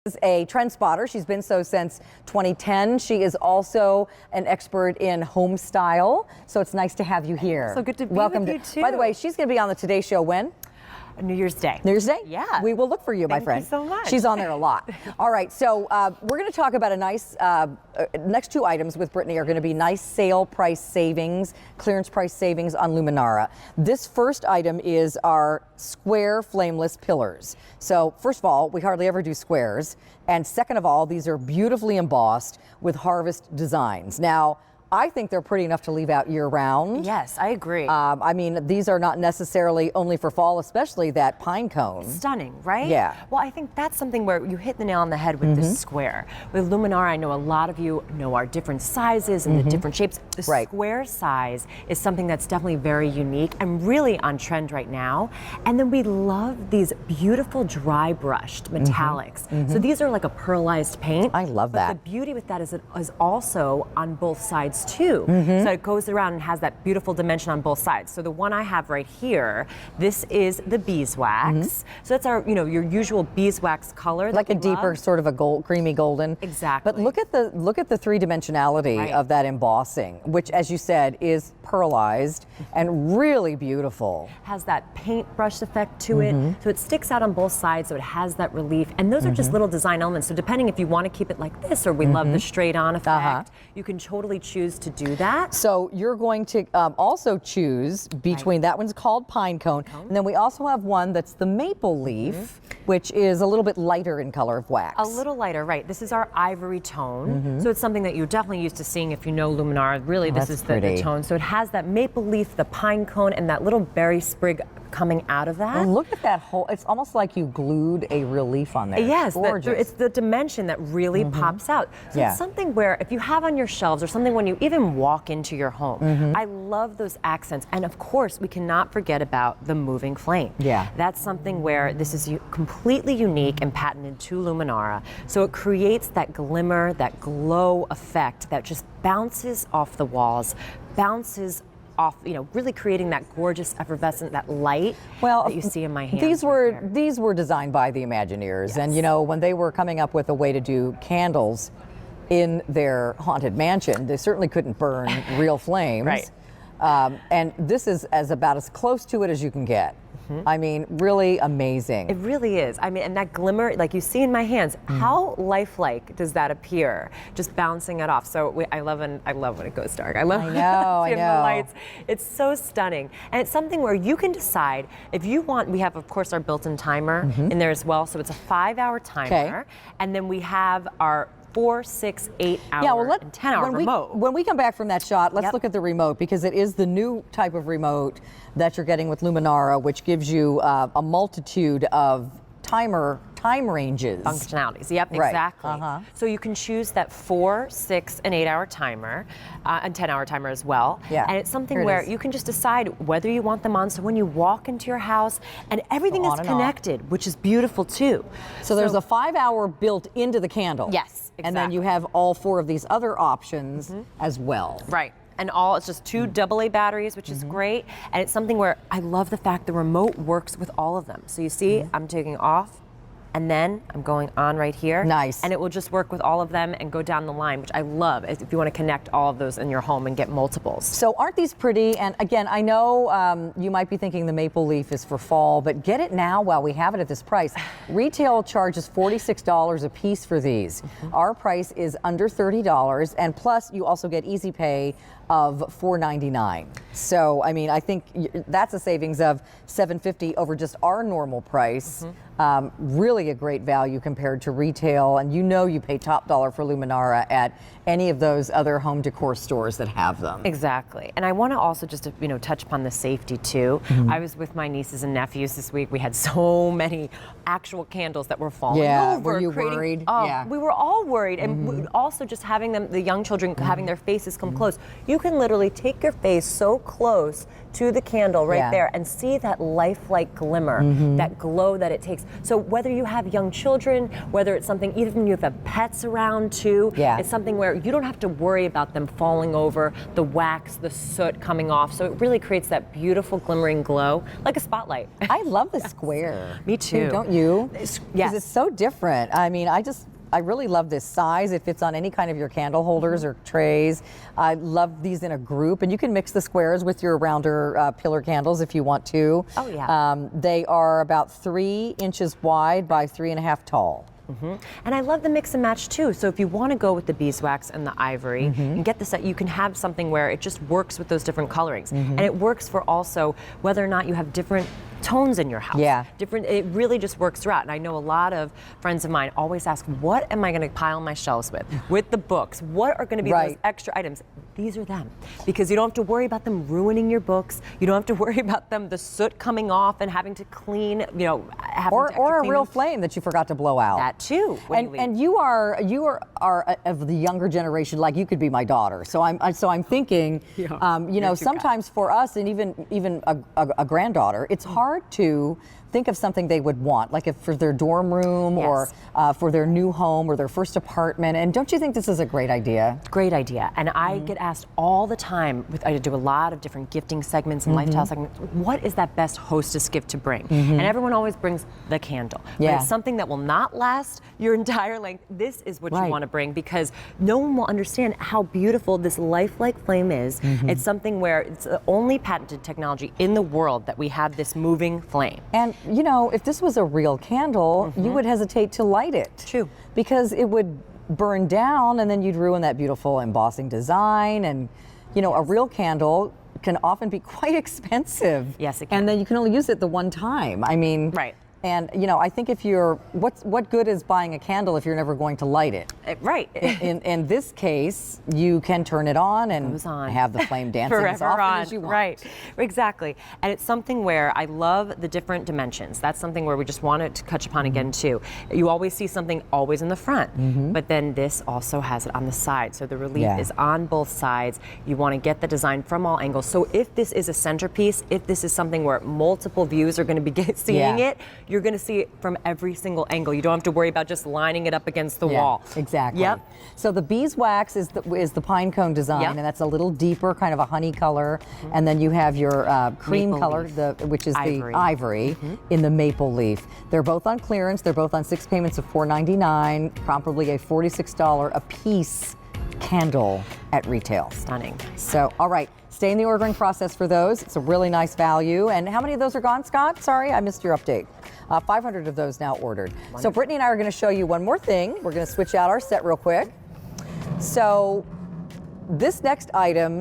Is a trend spotter. She's been so since 2010. She is also an expert in home style. So it's nice to have you here. So good to be Welcome with you too. By the way, she's going to be on the Today Show when? New Year's Day. New Year's Day? Yeah. We will look for you, my friend. Thank you so much. She's on there a lot. All right, so we're going to talk about a nice, next two items with Brittney are going to be nice sale price savings, clearance price savings on Luminara. This first item is our square flameless pillars. So first of all, we hardly ever do squares. And second of all, these are beautifully embossed with harvest designs. Now, I think they're pretty enough to leave out year round. Yes, I agree. I mean, these are not necessarily only for fall, especially that pine cone. Stunning, right? Yeah. Well, I think that's something where you hit the nail on the head with this square. With Luminara, I know a lot of you know our different sizes and the different shapes. The square size is something that's definitely very unique and really on trend right now. And then we love these beautiful dry brushed metallics. So these are like a pearlized paint. I love that. But the beauty with that is it is also on both sides too. So it goes around and has that beautiful dimension on both sides. So the one I have right here, this is the beeswax. So that's our, your usual beeswax color. Like a deeper sort of a gold, creamy golden. Exactly. But look at the three-dimensionality of that embossing, which, as you said, is pearlized and really beautiful. Has that paintbrush effect to it, so it sticks out on both sides, so it has that relief. And those are just little design elements. So depending if you want to keep it like this, or we love the straight-on effect, you can totally choose to do that. So you're going to also choose between that one's called pine cone, and then we also have one that's the maple leaf, which is a little bit lighter in color of wax. A little lighter, right. This is our ivory tone. So it's something that you're definitely used to seeing if you know Luminara. Really, this is the tone. So it has that maple leaf, the pine cone, and that little berry sprig coming out of that. And look at that whole, it's almost like you glued a real leaf on there. Yes, gorgeous. It's the dimension that really pops out. So it's something where if you have on your shelves or something when you even walk into your home, I love those accents. And of course, we cannot forget about the moving flame. Yeah. That's something where this is completely unique and patented to Luminara. So it creates that glimmer, that glow effect that just bounces off the walls, bounces off, really creating that gorgeous effervescent, that light that you see in my hands. These were designed by the Imagineers, and when they were coming up with a way to do candles in their haunted mansion, they certainly couldn't burn real flames. Right. And this is about as close to it as you can get. I mean, really amazing. It really is. I mean, and that glimmer, like you see in my hands, how lifelike does that appear? Just bouncing it off. So I love when it goes dark. I love I know. the lights. It's so stunning. And it's something where you can decide if you want. We have, of course, our built-in timer in there as well. So it's a 5-hour timer. And then we have our 4, 6, 8 hour, and 10 hour remote. When we come back from that shot, let's look at the remote, because it is the new type of remote that you're getting with Luminara, which gives you a multitude of time ranges. Functionalities, yep, exactly. So you can choose that 4, 6, and 8 hour timer, and 10 hour timer as well. Yeah. And it's something where you can just decide whether you want them on. So when you walk into your house, and everything is connected, which is beautiful too. So there's a 5-hour built into the candle. Yes, exactly. And then you have all 4 of these other options as well. Right. And it's just 2 AA batteries, which is great. And it's something where I love the fact the remote works with all of them. So you see, I'm taking off, and then I'm going on right here. Nice. And it will just work with all of them and go down the line, which I love if you want to connect all of those in your home and get multiples. So aren't these pretty? And again, I know you might be thinking the maple leaf is for fall, but get it now while we have it at this price. Retail charges $46 a piece for these. Our price is under $30, and plus you also get easy pay of $4.99. So, I mean, I think that's a savings of $7.50 over just our normal price. Really a great value compared to retail, and you pay top dollar for Luminara at any of those other home decor stores that have them. Exactly. And I want to also just touch upon the safety too. I was with my nieces and nephews this week. We had so many actual candles that were falling over. Were you worried? We were all worried, and also just having them, the young children having their faces come close. You can literally take your face so close to the candle right there and see that lifelike glimmer, that glow that it takes. So whether you have young children, whether it's something, even you have pets around too, it's something where you don't have to worry about them falling over, the wax, the soot coming off. So it really creates that beautiful glimmering glow, like a spotlight. I love the square. Me too. Don't you? Yes. Because it's so different. I mean, I really love this size. It fits on any kind of your candle holders or trays. I love these in a group, and you can mix the squares with your rounder pillar candles if you want to. Oh yeah. They are about 3 inches wide by 3.5 tall. And I love the mix and match too. So if you want to go with the beeswax and the ivory and get this, you can have something where it just works with those different colorings. And it works for also whether or not you have different tones in your house. It really just works throughout. And I know a lot of friends of mine always ask, what am I going to pile my shelves with the books? What are going to be those extra items? These are them. Because you don't have to worry about them ruining your books. You don't have to worry about the soot coming off and having to clean, or a real flame that you forgot to blow out. That too. And you are of the younger generation, like you could be my daughter. So I'm thinking, sometimes for us and even a granddaughter, it's hard to think of something they would want, like if for their dorm room or for their new home or their first apartment. And don't you think this is a great idea? Great idea. And I get asked all the time, I do a lot of different gifting segments and lifestyle segments, what is that best hostess gift to bring? And everyone always brings the candle. But it's something that will not last your entire length. This is what you want to bring, because no one will understand how beautiful this lifelike flame is. It's something where it's the only patented technology in the world that we have this moving flame. And if this was a real candle, you would hesitate to light it. True. Because it would burn down and then you'd ruin that beautiful embossing design. And, a real candle can often be quite expensive. Yes, it can. And then you can only use it the one time. I mean, and I think if what good is buying a candle if you're never going to light it? In this case, you can turn it on and have the flame dancing as often as you want. Right, exactly. And it's something where I love the different dimensions. That's something where we just wanted to touch upon again too. You always see something always in the front, but then this also has it on the side. So the relief is on both sides. You want to get the design from all angles. So if this is a centerpiece, if this is something where multiple views are going to be seeing it, you're going to see it from every single angle. You don't have to worry about just lining it up against the wall. Exactly. So the beeswax is the pine cone design, and that's a little deeper, kind of a honey color. And then you have your cream Maple color, leaf. which is Ivory. the ivory in the maple leaf. They're both on clearance. They're both on 6 payments of $4.99, comparably a $46 a piece candle at retail. Stunning. So, all right. Stay in the ordering process for those. It's a really nice value. And how many of those are gone, Scott? Sorry, I missed your update. 500 of those now ordered. Wonderful. So Brittney and I are going to show you one more thing. We're going to switch out our set real quick. So this next item